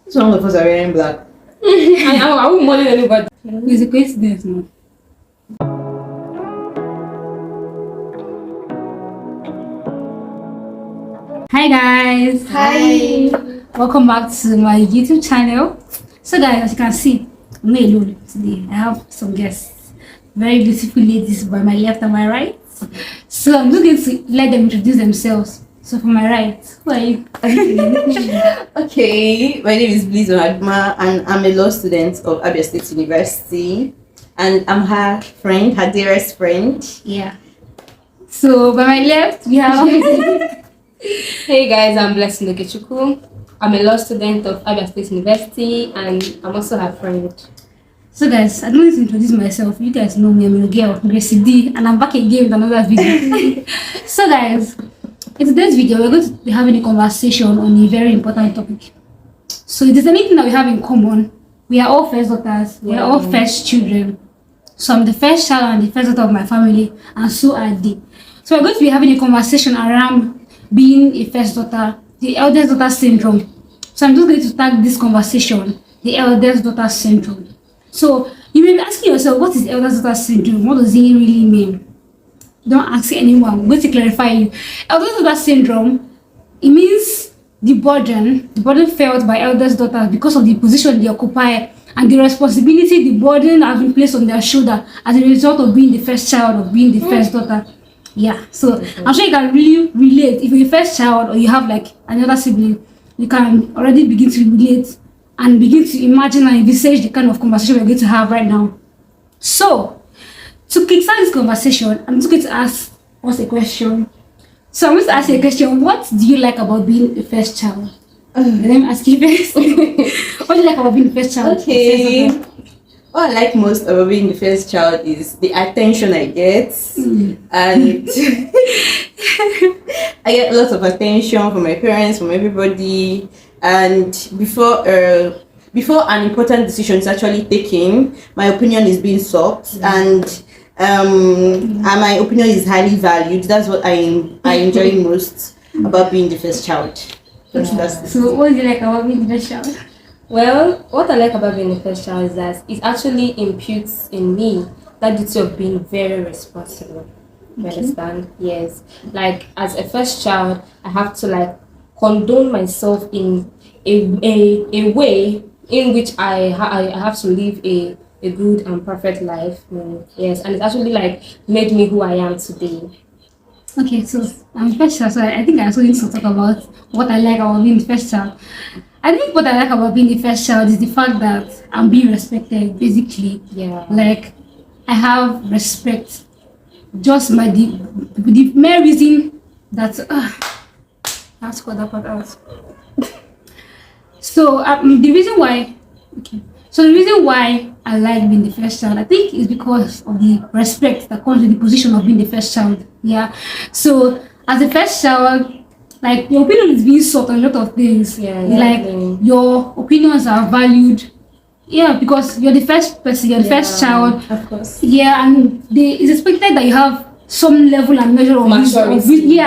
Some of us are wearing black. I won't model anybody. It's a coincidence, no? Hi guys. Hi. Welcome back to my YouTube channel. So guys, as you can see, I'm not alone today. I have some guests, very beautiful ladies by my left and my right. So I'm just going to let them introduce themselves. So for my right, who are you? Okay, my name is Byeee and I'm a law student of Eldest University. And I'm her friend, her dearest friend. Yeah. So by my left, we have... Hey guys, I'm Blessed Nogechukwu. I'm a law student of Eldest University and I'm also her friend. So guys, I don't need to introduce myself. You guys know me, I'm a girl, Gracie D, and I'm back again with another video. So guys, in today's video, we're going to be having a conversation on a very important topic. So if there's anything that we have in common, we are all first daughters, we are all first children. So I'm the first child and the first daughter of my family, and so are they. So we're going to be having a conversation around being a first daughter, the eldest daughter syndrome. So I'm just going to tag this conversation, the eldest daughter syndrome. So you may be asking yourself, what is eldest daughter syndrome? What does it really mean? Don't ask anyone. I'm going to clarify you. Eldest daughter syndrome, it means the burden felt by eldest daughters because of the position they occupy and the responsibility, the burden have been placed on their shoulder as a result of being the first child or being the first daughter. Yeah, so I'm sure you can really relate. If you're a first child or you have like another sibling, you can already begin to relate and begin to imagine and envisage the kind of conversation we're going to have right now. So, to kickstart this conversation, I'm just going to ask us a question. So I'm going to ask you a question. What do you like about being a first child? Let me ask you first. What do you like about being the first child? Okay. What I like most about being the first child is the attention I get. And I get lots of attention from my parents, from everybody. And before an important decision is actually taken, my opinion is being sought, and my opinion is highly valued. That's what I enjoy most about being the first child. So what do you like about being the first child? Well, what I like about being the first child is that it actually imputes in me that duty of being very responsible. You understand? Yes. Like as a first child, I have to like condone myself in a way in which I have to live a good and perfect life. Yes, and it's actually like made me who I am today. Okay, so I'm first child, so I think I also need to talk about what I like about being the first child. I think what I like about being the first child is the fact that I'm being respected, basically. Yeah. Like, I have respect. Just by the mere reason that... I have to cut that part out. So, the reason why... Okay. So, the reason why I like being the first child, I think, is because of the respect that comes with the position of being the first child. Yeah. So, as a first child... Like, your opinion is being sought on a lot of things. Yeah, like, your opinions are valued. Yeah, because you're the first person, you're the first child. Of course. Yeah, and it's expected that you have some level and measure of maturity.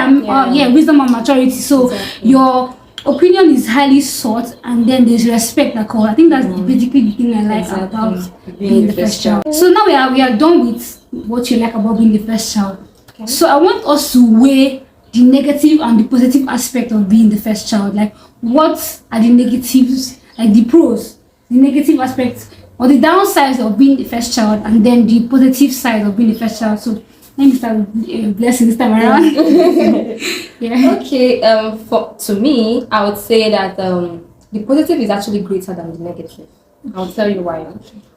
Wisdom and maturity. So, your opinion is highly sought, and then there's respect that comes. I think that's basically the thing I like about being the first child. So, now we are done with what you like about being the first child. Okay. So, I want us to weigh the negative and the positive aspect of being the first child. Like, what are the negatives, like the pros, the negative aspects, or the downsides of being the first child, and then the positive side of being the first child. So let me start with Blessing this time around. Yeah. Okay. To me, I would say that the positive is actually greater than the negative. I'll tell you why.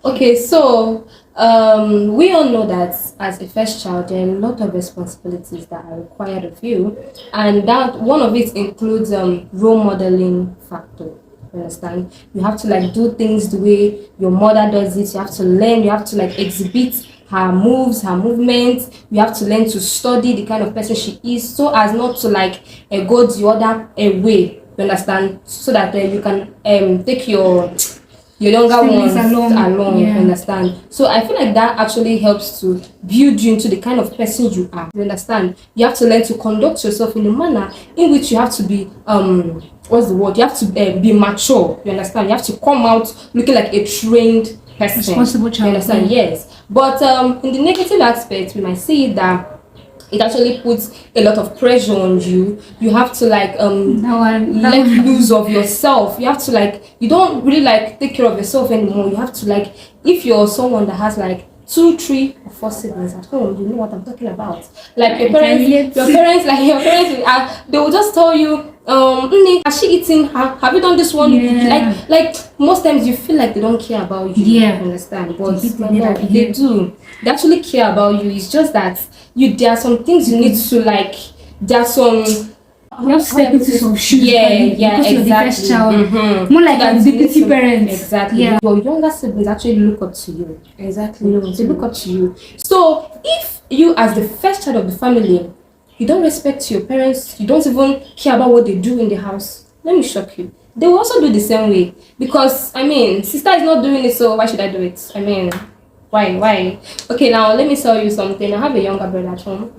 Okay, so we all know that as a first child, there are a lot of responsibilities that are required of you, and that one of it includes role modeling factor. You understand? You have to like do things the way your mother does it. You have to learn. You have to like exhibit her moves, her movements. You have to learn to study the kind of person she is, so as not to like go the other way. You understand? So that you can take your younger ones along, you understand? So I feel like that actually helps to build you into the kind of person you are. You understand? You have to learn to conduct yourself in a manner in which you have to be what's the word? You have to be mature. You understand? You have to come out looking like a trained person. Responsible child. You understand? Yes. But in the negative aspect, we might see that it actually puts a lot of pressure on you. You have to like let loose of yourself. You have to like, you don't really like take care of yourself anymore. You have to like, if you're someone that has like 2, 3, or 4 siblings at home, you know what I'm talking about. Like your parents, they will just tell you, has she eaten? Have you done this one? Yeah. Like most times you feel like they don't care about you. Yeah. You understand? But no, they do. They actually care about you. It's just that there are some things you need to like. There are some. You have to step into some shoes. Yeah, because exactly. you're the first child. More like a deputy parent. Exactly. Yeah. Your younger siblings actually look up to you. Exactly. They look up to you. So if you, as the first child of the family, you don't respect your parents, you don't even care about what they do in the house, let me shock you. They will also do the same way. Because, I mean, sister is not doing it, so why should I do it? I mean, why? Okay, now let me tell you something. I have a younger brother at home.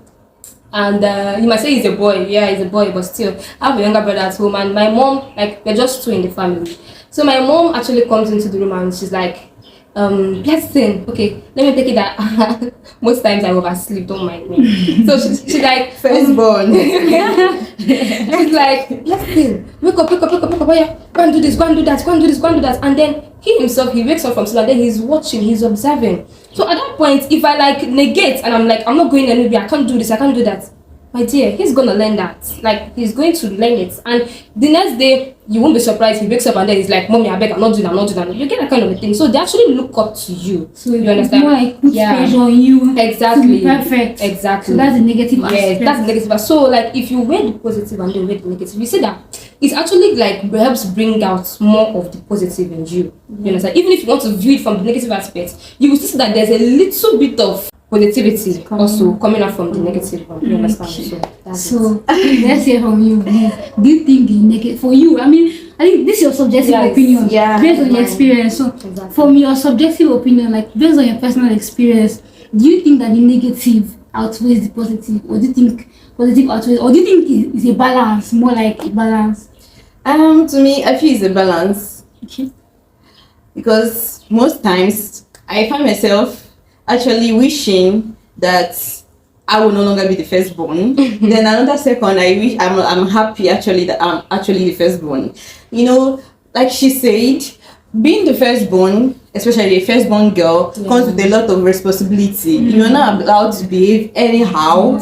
And you might say he's a boy. Yeah, he's a boy, but still, I have a younger brother at home. And my mom, like, we're just 2 in the family. So my mom actually comes into the room and she's like, blessing. Okay, let me take it that most times I oversleep, don't mind me. So she's like, Firstborn. she's like, blessing, wake up, oh yeah, go and do this, go and do that, go and do this, go and do that. And then he himself, he wakes up from sleep and then he's watching, he's observing. So at that point, if I like negate and I'm like, I'm not going anywhere, I can't do this, I can't do that, my dear, he's gonna learn that. Like, he's going to learn it. And the next day, you won't be surprised. He wakes up and then he's like, Mommy, I beg, I'm not doing that. You get that kind of a thing. So they actually look up to you. So you understand? More like put pressure on you. Exactly. To be perfect. Exactly. So that's the negative aspect. Yes, that's the negative. So like, if you weigh the positive and then weigh the negative, you see that it's actually like helps bring out more of the positive in you. You understand? Even if you want to view it from the negative aspect, you will see that there's a little bit of positivity also coming out from the negative one. You understand? So let's hear from you. Do you think the negative for you? I mean, I think this is your subjective opinion, based on your experience. So from your subjective opinion, like based on your personal experience, do you think that the negative outweighs the positive, or do you think positive outweighs, or do you think it's a balance, more like a balance? To me, I feel it's a balance. Okay. Because most times I find myself actually wishing that I will no longer be the firstborn. Then another second, I wish I'm happy actually that I'm actually the firstborn. You know, like she said, being the firstborn, especially a firstborn girl, comes with a lot of responsibility. You're not allowed to behave anyhow.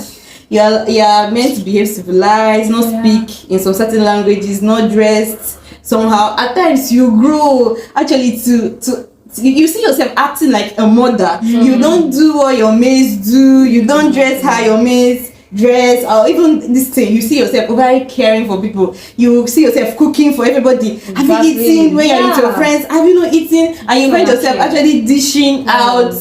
You're meant to behave civilized, not speak in some certain languages, not dressed somehow. At times you grow actually to you see yourself acting like a mother. You don't do what your mates do. You don't dress how your mates dress, or even this thing. You see yourself very caring for people. You see yourself cooking for everybody. Have you eaten when you're with your friends? Have you not eaten? And you find yourself actually dishing out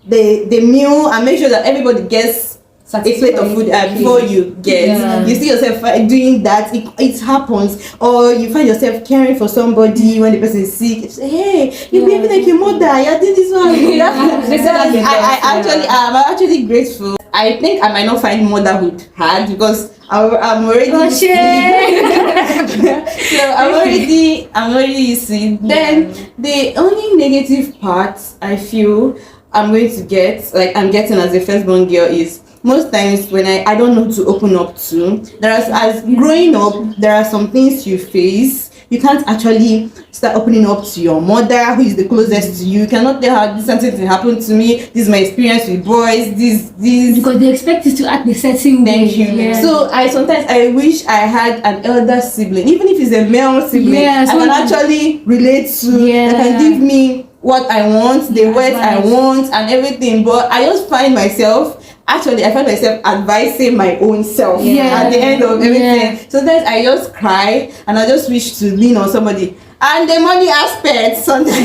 the meal and make sure that everybody gets a plate of food before you get. You see yourself doing that. It happens. Or you find yourself caring for somebody when the person is sick. You say, hey, you're behaving like your mother. You're doing this one. I'm actually grateful. I think I might not find motherhood hard because I'm already used to it. So I'm already used to it. Then the only negative part I feel I'm getting as a firstborn girl is most times when I don't know to open up to. As growing up, there are some things you face. You can't actually start opening up to your mother, who is the closest to you. You cannot tell her this something happened to me. This is my experience with boys. This because they expect you to act the certain way. Thank you. So I sometimes wish I had an elder sibling, even if it's a male sibling. I can actually relate to. That can give me what I want, the words I want, and everything. But I just find myself. Actually, I find myself advising my own self at the end of everything. Sometimes I just cry and I just wish to lean on somebody. And the money aspect sometimes.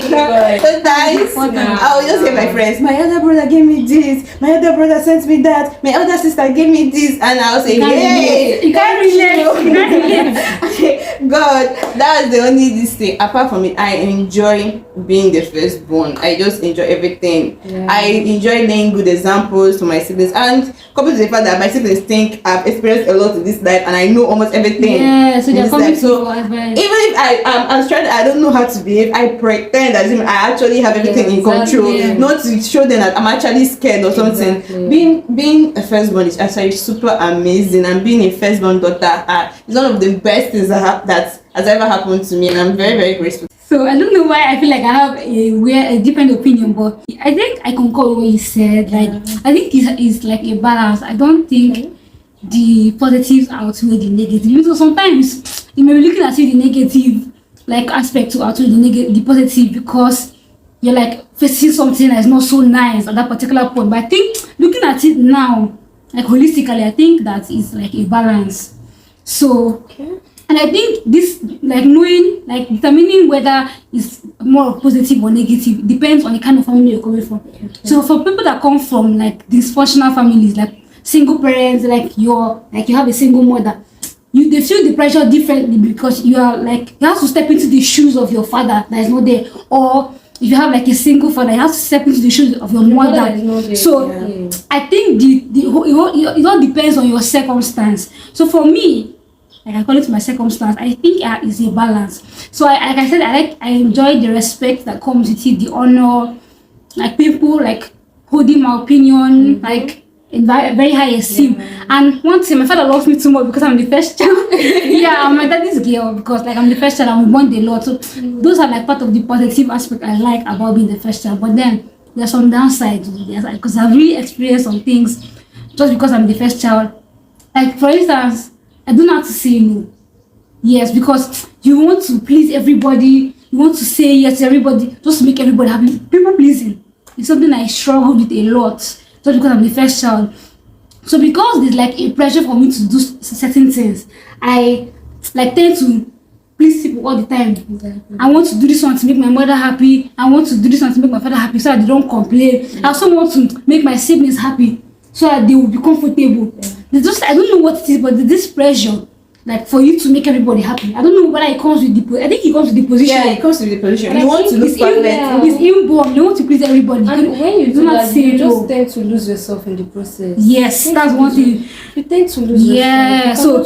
Sometimes I will just hear my friends, my elder brother gave me this, my elder brother sent me that, my elder sister gave me this, and I'll say, yay! You can't relate. God, that was the only this thing. Apart from it, I enjoy being the firstborn. I just enjoy everything. Yeah. I enjoy laying good examples to my siblings, and coupled with the fact that my siblings think I've experienced a lot in this life and I know almost everything. Yeah, so in they're this coming life. So to even if I'm trying, I don't know how to behave, I pretend as if I actually have everything in control, not to show them that I'm actually scared or something. Being a firstborn is actually super amazing, and being a firstborn daughter is one of the best things that has ever happened to me, and I'm very, very grateful. So I don't know why I feel like I have a different opinion, but I think I concur with what you said. Like I think it's like a balance. I don't think the positives outweigh the negative. So sometimes you may be looking at the negative like aspect to outweigh the positive, because you're like facing something that is not so nice at that particular point. But I think looking at it now, like holistically, I think that is like a balance. So and I think this, like knowing, like determining whether it's more positive or negative depends on the kind of family you're coming from. So for people that come from like dysfunctional families, like single parents, like you have a single mother, they feel the pressure differently, because you are like, you have to step into the shoes of your father that is not there, or if you have like a single father, you have to step into the shoes of your mother. So I think it all depends on your circumstance. So for me, like I call it my circumstance, I think it's a balance. So like I said, I enjoy the respect that comes with it, the honor, like people like holding my opinion, like in very high esteem. And one thing, my father loves me too much because I'm the first child. I'm my daddy's girl, because like I'm the first child, I'm born a lot. So those are like part of the positive aspect I like about being the first child. But then there's some downsides, because I've really experienced some things just because I'm the first child. Like for instance, I don't know how to say no. Yes, because you want to please everybody. You want to say yes to everybody, just to make everybody happy. People pleasing is something I struggle with a lot, just because I'm the first child. So because there's like a pressure for me to do certain things, I like tend to please people all the time. I want to do this one to make my mother happy. I want to do this one to make my father happy, so that they don't complain. I also want to make my siblings happy, so that they will be comfortable. I don't know what it is, but this pressure, like for you to make everybody happy. I don't know whether it comes with I think it comes with the position. Yeah, it comes with the position. And you want to look perfect. It's inborn. You want to please everybody. And when you do that, you just tend to lose yourself in the process. Yes, that's one thing. You tend to lose yourself. Yeah, so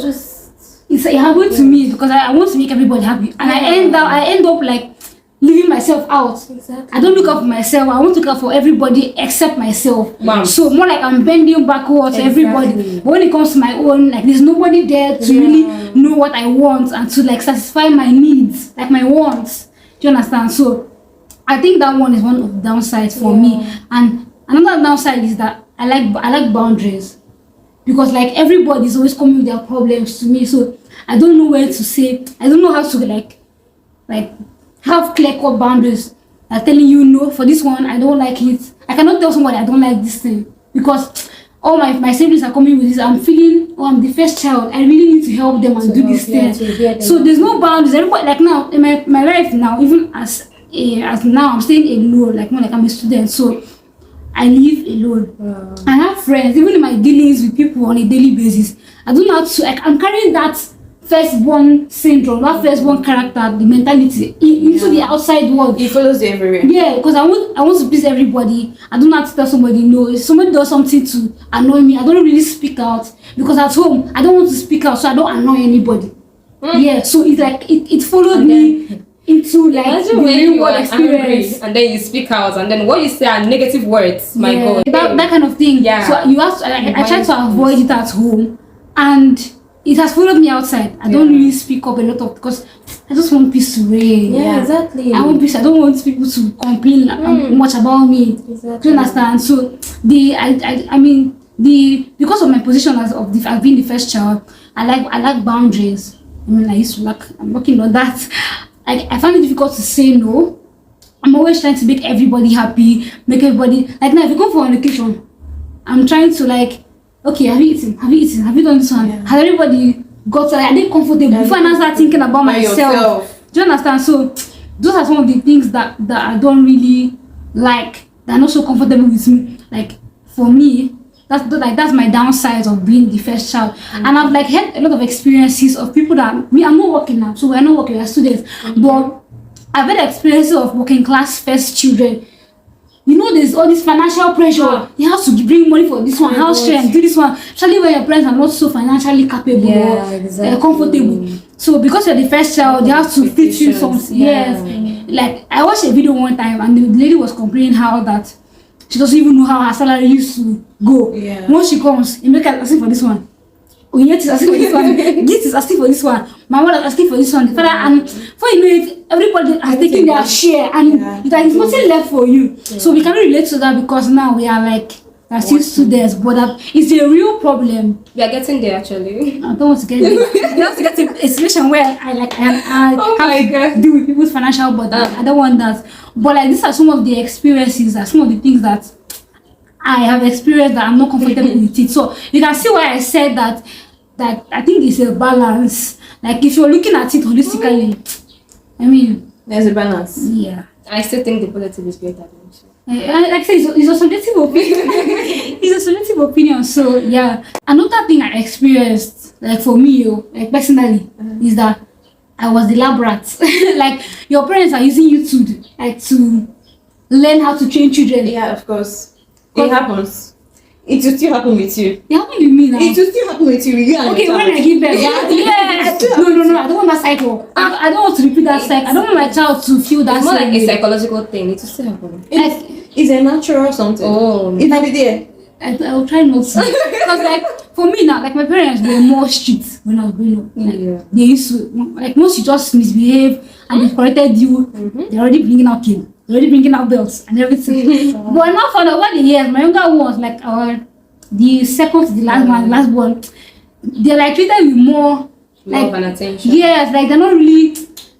it happened to me, because I want to make everybody happy, and I end up like leaving myself out. Exactly. I don't look out for myself. I want to look out for everybody except myself. Wow. So more like I'm bending backwards to everybody. But when it comes to my own, like there's nobody there to really know what I want and to like satisfy my needs, like my wants. Do you understand? So I think that one is one of the downsides for me. And another downside is that I like boundaries, because like everybody is always coming with their problems to me. So I don't know where to say. I don't know how to like have clear-cut boundaries. I'm telling you, no, for this one, I don't like it. I cannot tell somebody I don't like this thing, because all my siblings are coming with this. I'm feeling, I'm the first child. I really need to help them and do this thing. So there's no boundaries. Everybody, like now, in my life now, even as now, I'm staying alone, like more like I'm a student. So I live alone. I have friends, even in my dealings with people on a daily basis. I don't know how to, like, I'm carrying that firstborn syndrome, that firstborn character, the mentality into the outside world. It follows you everywhere. Yeah, because I want to please everybody. I don't know how to tell somebody no. If somebody does something to annoy me, I don't really speak out, because at home I don't want to speak out, so I don't annoy anybody. Yeah, so it's like it followed me into like the real world experience. And then you speak out, and then what you say are negative words. My God, that kind of thing. Yeah. So you have to. I try to avoid it at home, and it has followed me outside. I don't really speak up a lot because I just want peace to reign. Yeah, exactly. I want peace. I don't want people to complain much about me. Exactly. Do you understand? So because of my position as being the first child, I like boundaries. I mean, I'm working on that. I find it difficult to say no. I'm always trying to make everybody happy, make everybody like now. If you go for an occasion, I'm trying to like, okay, have you eaten? Have you done this one? Has everybody got are they comfortable before I start thinking about myself? Do you understand? So those are some of the things that I don't really like. They're not so comfortable with me. Like for me, that's my downside of being the first child. And I've like had a lot of experiences of people that I'm not working now, so we're not working, we're students. But I've had experiences of working class first children. You know, there's all this financial pressure. You have to bring money for this one, house rent, do this one. Especially when your parents are not so financially capable or comfortable. So because you're the first child, you have to fit in some. Yes. Like I watched a video one time, and the lady was complaining how that she doesn't even know how her salary used to go. Once she comes, you make her asking for this one. Oyet is asking for this one. Git is asking for this one. My mother is asking for this one. The father, and before you know it, everybody has taken their share, and it's nothing left for you. So we cannot relate to that because now we are like still students, but that is a real problem. We are getting there actually. I don't want to get there. I don't want to get to a situation where I have to deal with people's financial burden. I don't want that. But like these are some of the experiences, some of the things that I have experienced that I'm not comfortable with it. So you can see why I said that I think it's a balance. Like if you're looking at it holistically, I mean there's a balance. Yeah. I still think the positive is greater than like I said, it's a subjective opinion. It's a subjective opinion. So yeah. Another thing I experienced, like for me, like personally, is that I was the lab rat. Like your parents are using YouTube like to learn how to train children. Yeah, of course. It happens. It will still happen with you. Yeah, what do you mean now? It will still happen with you. Okay, when I give birth. Yeah. No. I don't want that cycle. I don't want to repeat that cycle. I don't want my child to feel that. It's more like a psychological thing. It will still happen. It's a natural something. Oh. It will be there. I'll try not to. Because like for me now, like my parents were more strict when I was growing up. Like, they used to like once you just misbehave and they corrected you, they're already bringing out cane. Already bringing out belts and everything. But now for over the years, my younger ones, like the second to the last one, the last one, they're like treated with more love and attention. Yes, like they're not really.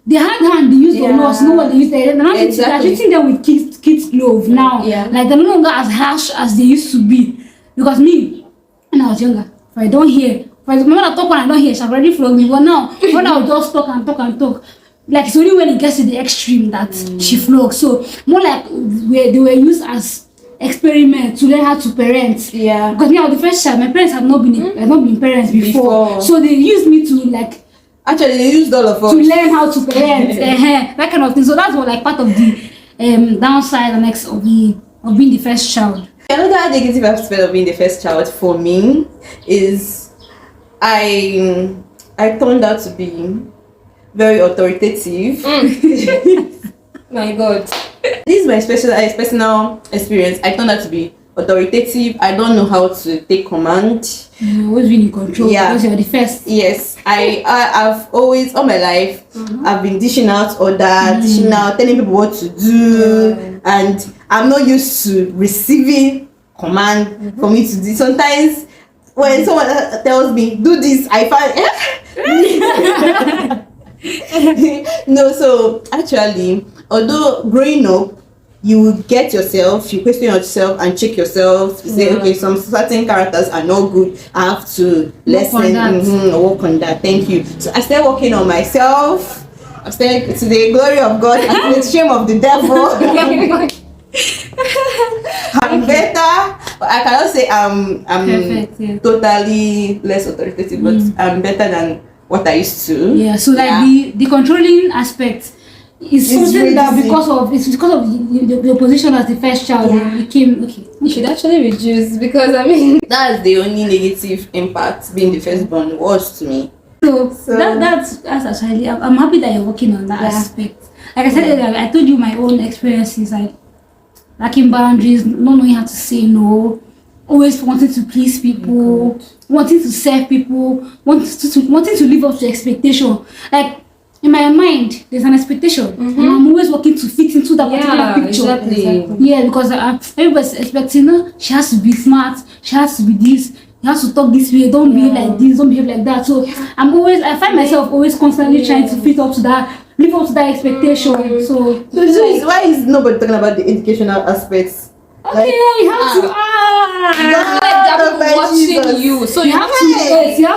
They hand they use on us, know what they use. They're not they're treating them with kids love now. Like they're no longer as harsh as they used to be. Because me, when I was younger, if I don't hear, if my mother talk when I don't hear, she's already flogged me. But now, when I will just talk and talk. Like it's only when it gets to the extreme that she flogs. So more like they were used as experiments to learn how to parent. Yeah. Because me, I was the first child. My parents have not been parents before. So they used me to like. Actually, they used all of us to learn how to parent. That kind of thing. So that's what like part of the downside and of being the first child. Another negative aspect of being the first child for me is I turned out to be very authoritative. My God. This is my personal experience. I turned out to be authoritative. I don't know how to take command. You've always been in control because you're the first. Yes, I've always all my life I've been dishing out orders, dishing out, telling people what to do, and I'm not used to receiving command for me to do. Sometimes when someone tells me do this, I find no. So actually, although growing up, you get yourself, you question yourself and check yourself. You say, okay, some certain characters are not good. I have to work on that. Thank you. So I started working on myself. I started to the glory of God and to the shame of the devil. I'm better. But I cannot say I'm perfect, totally less authoritative, but I'm better than what I used to. Yeah. So like the controlling aspect. It's something that because of the position as the first child became okay. You should actually reduce because I mean that's the only negative impact being the firstborn was to me. So that's actually I'm happy that you're working on that aspect. Like I said earlier, I told you my own experiences, like lacking boundaries, not knowing how to say no, always wanting to please people, wanting to serve people, wanting to live up to expectation. Like in my mind, there's an expectation, and I'm always working to fit into that particular picture. Exactly. Yeah, because everybody's expecting, she has to be smart, she has to be this, you have to talk this way, don't behave like this, don't behave like that. So I find myself always constantly trying to fit up to that, live up to that expectation. So why is nobody talking about the educational aspects? Okay, you have to. Watching you, so you have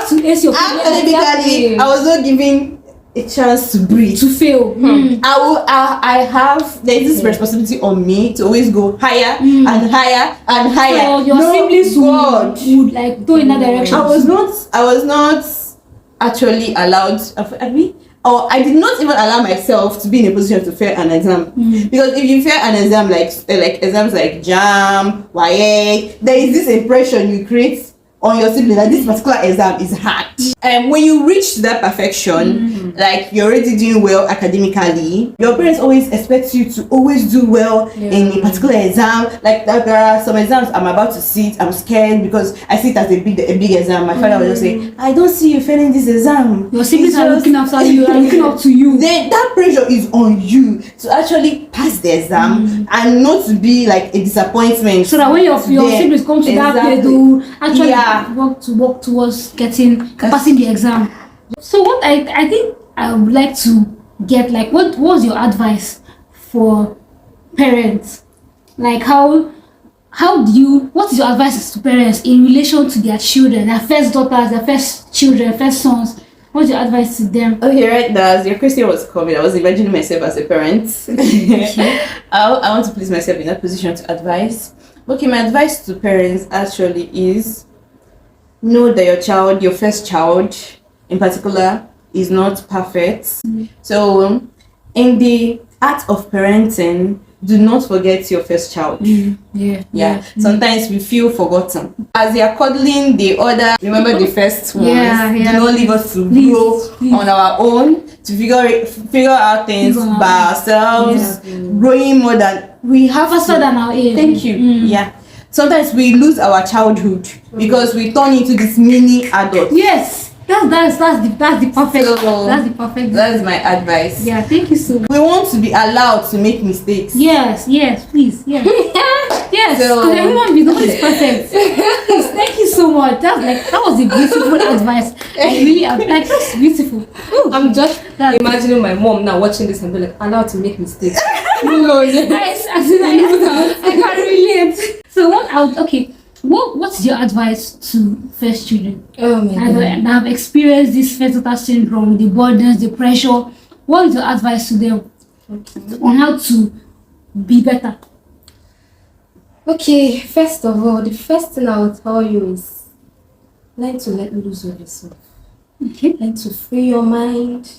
to ace your. Academically, I was not giving a chance to breathe. To fail. I have there's this responsibility on me to always go higher and higher and higher. So your siblings would like go in that direction. I was not actually allowed. Or I did not even allow myself to be in a position to fail an exam, because if you fail an exam like exams like JAM, Byeee, there is this impression you create on your sibling that this particular exam is hard. And when you reach that perfection, like you're already doing well academically, your parents always expect you to always do well in a particular exam. Like there are some exams I'm about to sit, I'm scared because I see it as a big exam. My father will just say, I don't see you failing this exam. Your siblings are looking after you, are looking up to you. Then that pressure is on you to actually pass the exam and not to be like a disappointment. So that when your siblings come to that place, they will actually work towards passing the exam. So what I think I would like to get, like, what was your advice for parents? Like what is your advice to parents in relation to their children, their first daughters, their first children, first sons? What's your advice to them? Okay, right now, as your question was coming, I was imagining myself as a parent. I want to place myself in that position to advise. Okay, my advice to parents actually is know that your first child in particular, is not perfect. So, in the art of parenting, do not forget your first child. Sometimes we feel forgotten. As they are cuddling the other, remember the first ones. Do not leave us to grow on our own, to figure out things by ourselves, growing more than we have faster than our age. Thank you. Sometimes we lose our childhood because we turn into this mini adult. Yes. That's the perfect. That's the perfect. That is my advice. Yeah, thank you so much. We want to be allowed to make mistakes. Yes, please. Yes. Yes, because everyone is perfect. Please, thank you so much. That was a beautiful advice. That's beautiful. I'm just imagining my mom now watching this and be like, allowed to make mistakes. I can relate. So what's your advice to first children? Oh my God. And have experienced this first daughter syndrome, the burdens, the pressure. What is your advice to them on how to be better? Okay, first of all, the first thing I will tell you is learn to let loose of yourself. Okay. Learn to free your mind.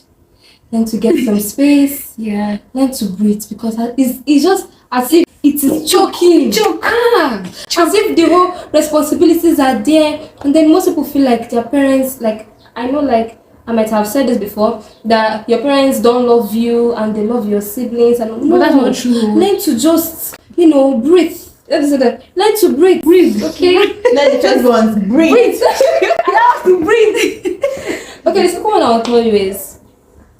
Learn to get some space. Yeah. Learn to breathe, because it's just as if it is choking. As if the whole responsibilities are there, and then most people feel like their parents, like I know, like I might have said this before, that your parents don't love you and they love your siblings, and no, that's not true. Learn to just breathe. Learn to breathe. Okay. Let the first ones breathe. Allow us to breathe. Okay, the second one I'll tell you is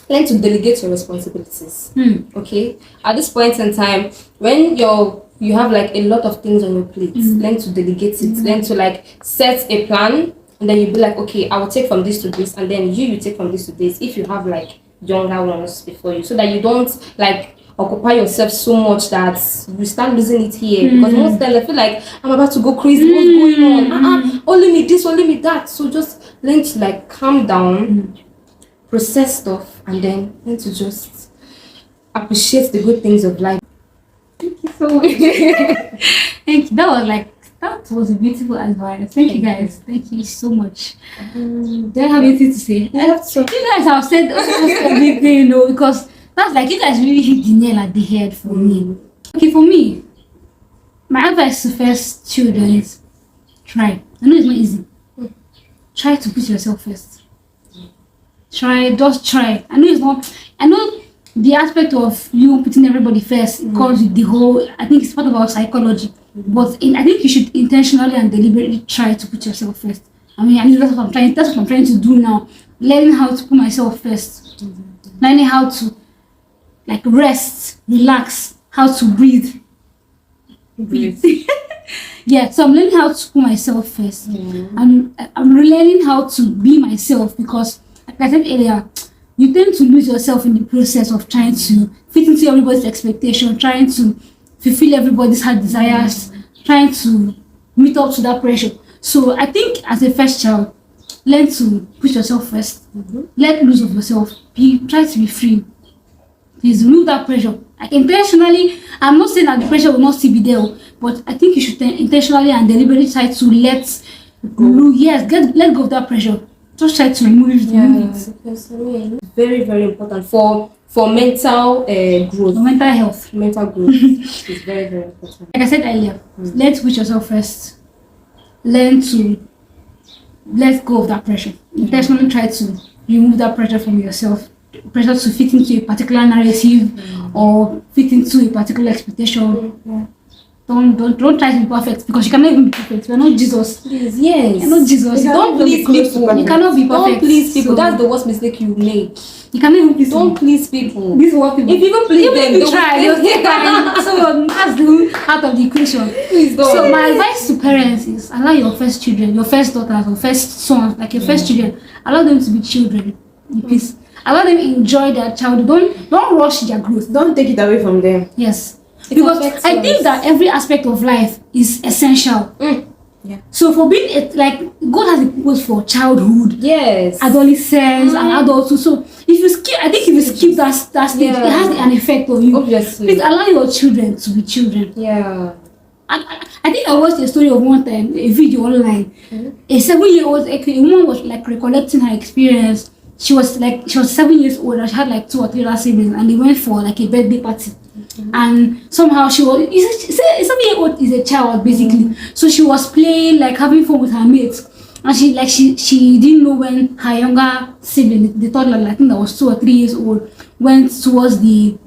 learn to delegate your responsibilities. Okay, at this point in time, when you have like a lot of things on your plate, learn to delegate it. Learn to like set a plan, and then you be like, okay, I will take from this to this, and then you take from this to this, if you have like younger ones before you, so that you don't like occupy yourself so much that you start losing it here. Because most times I feel like I'm about to go crazy. What's going on? Only me this, only me that. So just learn to like calm down, process stuff, and then learn to just appreciate the good things of life. Thank you so much. Thank you. That was a beautiful advice. Thank you guys. Thank you so much. Do I have anything to say? You guys have said almost everything, because that's like you guys really hit the nail at the head for me. Okay, for me, my advice to first children is try. I know it's not easy. Try to put yourself first. Just try. I know the aspect of you putting everybody first comes with the whole, I think it's part of our psychology. But I think you should intentionally and deliberately try to put yourself first. I mean, that's what I'm trying to do now. Learning how to put myself first. Learning how to like rest, relax, how to breathe. Yeah, so I'm learning how to put myself first. I'm learning how to be myself, because like I said earlier, you tend to lose yourself in the process of trying to fit into everybody's expectation, trying to fulfill everybody's heart desires, trying to meet up to that pressure. So I think as a first child, learn to put yourself first. Let loose of yourself. Try to be free. Please remove that pressure. Like intentionally, I'm not saying that the pressure will not still be there, but I think you should intentionally and deliberately try to let go of that pressure. Just try to remove it. Because I mean, very, very important for mental growth. For mental health. Mental growth is very, very important. Like I said earlier, let's put yourself first. Learn to let go of that pressure. Intentionally try to remove that pressure from yourself. Pressure to fit into a particular narrative or fit into a particular expectation. Don't try to be perfect, because you cannot even be perfect. You're not Jesus. Please, yes. You're not Jesus. Don't please people. You cannot be perfect. Don't please people. So that's the worst mistake you make. you cannot even please Don't please people. This is what people. If you even please them, if they you try, will you'll take time. So that's the out of the equation. Please don't. So my advice to parents is allow your first children, your first daughters or first sons, like your first children, allow them to be children in peace. Allow them enjoy their childhood. Don't rush their growth. Don't take it away from them. Yes. Because I think that every aspect of life is essential. Yeah. So for being like God has a purpose for childhood, Yes. adolescence, and adulthood. So if you skip, I think if you skip that stage, it has an effect on you. Obviously. Please allow your children to be children. Yeah. I think I watched a story of one time, a video online. A 7-year-old, a woman was like recollecting her experience. She was 7 years old and she had like 2 or 3 other siblings, and they went for like a birthday party. And somehow she was, a 7-year-old is a child basically. So she was playing, like having fun with her mates. And she didn't know when her younger sibling, the toddler, I think that was 2 or 3 years old, went towards the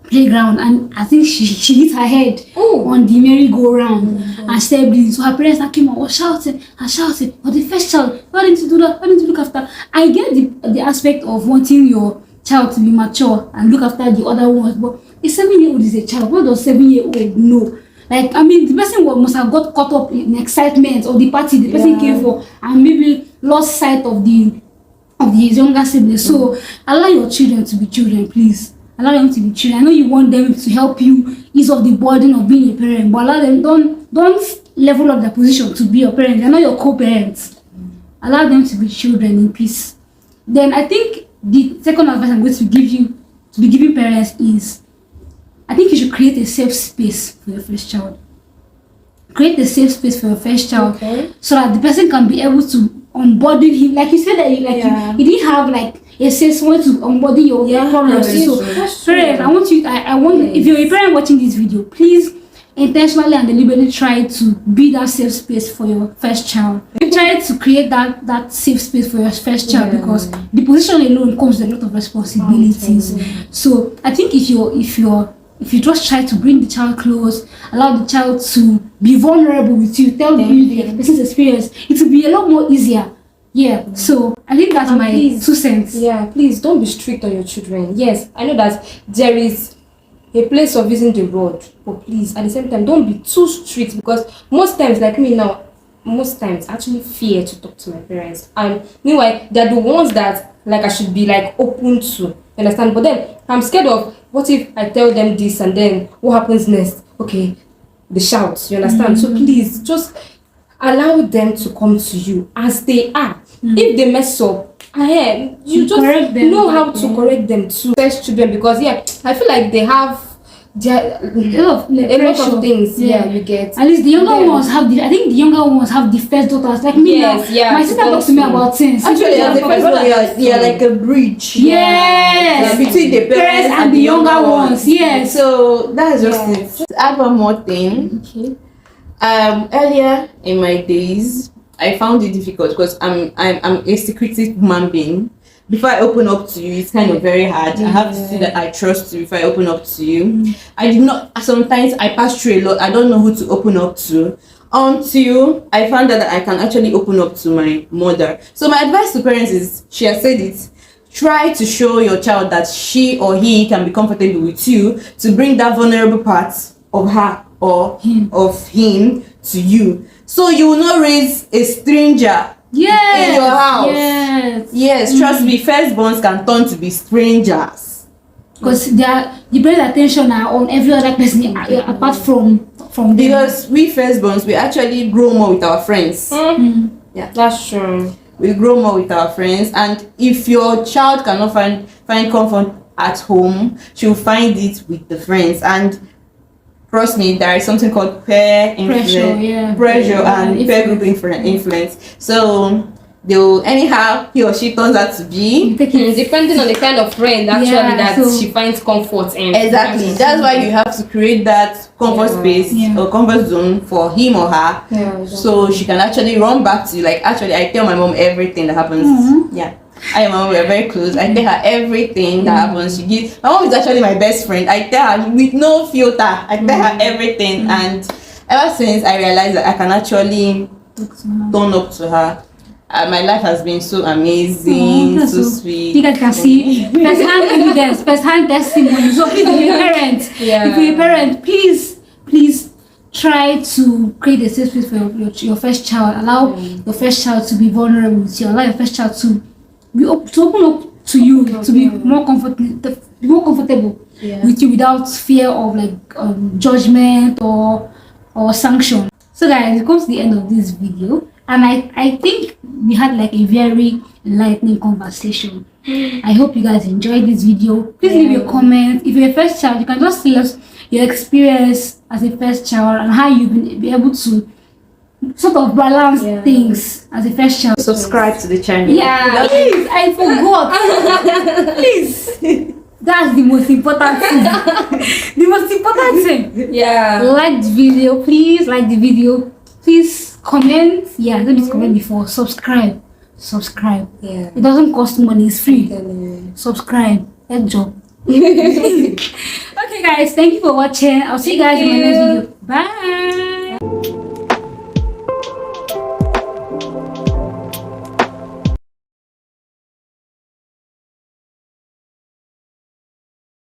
playground, and I think she hit her head on the merry-go-round and started bleeding. So her parents that came out was shouting and shouting, "But the first child, why didn't you do that? Why didn't you look after?" I get the aspect of wanting your child to be mature and look after the other ones, but a 7-year-old is a child. What does 7-year-old know? Like, I mean, the person must have got caught up in excitement of the party the person came for, and maybe lost sight of his younger siblings. So allow your children to be children, please. Allow them to be children. I know you want them to help you ease off the burden of being a parent, but allow them, don't level up their position to be your parent. They're not your co-parents. Allow them to be children in peace. Then I think the second advice I'm going to be giving parents is, I think you should create a safe space for your first child. Create a safe space for your first child, so that the person can be able to onboarding him. Like you said that you didn't have like a safe way to onboard your problems. So parents, I want if you're a parent watching this video, please intentionally and deliberately try to be that safe space for your first child. Try to create that safe space for your first child, because the position alone comes with a lot of responsibilities. So I think if you just try to bring the child close, allow the child to be vulnerable with you, tell you the person's experience, it will be a lot more easier. Yeah, so I think that's my 2 cents. Yeah, please don't be strict on your children. Yes, I know that there is a place of using the rod, but please, at the same time, don't be too strict, because most times, like me now, I actually fear to talk to my parents. And meanwhile, they're the ones that like I should be like open to. You understand? But then I'm scared of, what if I tell them this and then what happens next? Okay, they shout. You understand? So please just allow them to come to you as they are. If they mess up, you just know how to correct them too. First children, because I feel like they have a lot of things. You get. At least the younger ones have I think the younger ones have the first daughters. Like me now, my sister talks to me about things. Actually, as the first one, you're like a bridge. Yes. Between the parents and the younger ones. Yes. So that's just it. To add one more thing. Okay. Earlier in my days, I found it difficult because I'm a secretive human being. Before I open up to you, it's kind of very hard. I have to see that I trust you before I open up to you. I did not. Sometimes I pass through a lot. I don't know who to open up to until I found out that I can actually open up to my mother. So my advice to parents is, she has said it, try to show your child that she or he can be comfortable with you, to bring that vulnerable part of her or of him to you, so you will not raise a stranger in your house. Yes, trust me, firstborns can turn to be strangers, because the brain attention are on every other person apart from them. Because we firstborns, we actually grow more with our friends. Yeah, that's true. we grow more with our friends. And if your child cannot find comfort at home, she'll find it with the friends. And trust me, there is something called peer influence, pressure and peer group influence. So they'll anyhow he or she turns out to be depending on the kind of friend actually she finds comfort in. Exactly. That's why you have to create that comfort space or comfort zone for him or her. So she can actually run back to you. Like actually I tell my mom everything that happens. Yeah. I and my mom, we are very close. I tell her everything that happens. My mom is actually my best friend. I tell her with no filter. I tell her everything, and ever since I realized that I can actually turn up to her, my life has been so amazing, so sweet. You guys can see first-hand evidence, first-hand testimony. So please, if you're a parent, if you're a parent, please try to create a safe space for your first child. Allow your first child to be vulnerable with you. Allow your first child to open up to you, to be more comfortable with you without fear of like judgment or sanction. So guys, it comes to the end of this video, and I think we had like a very enlightening conversation. I hope you guys enjoyed this video. Please leave your comment. If you're a first child, you can just tell us your experience as a first child and how you've been able to sort of balance things as a first child. Subscribe to the channel. Yeah, please, I forgot. Please. That's the most important thing. The most important thing. Yeah. Like the video, please. Like the video. Please comment. Yeah, let me comment before. Subscribe. Yeah. It doesn't cost money. It's free. Subscribe. Good job. Okay, guys. Thank you for watching. I'll see you guys in my next video. Bye.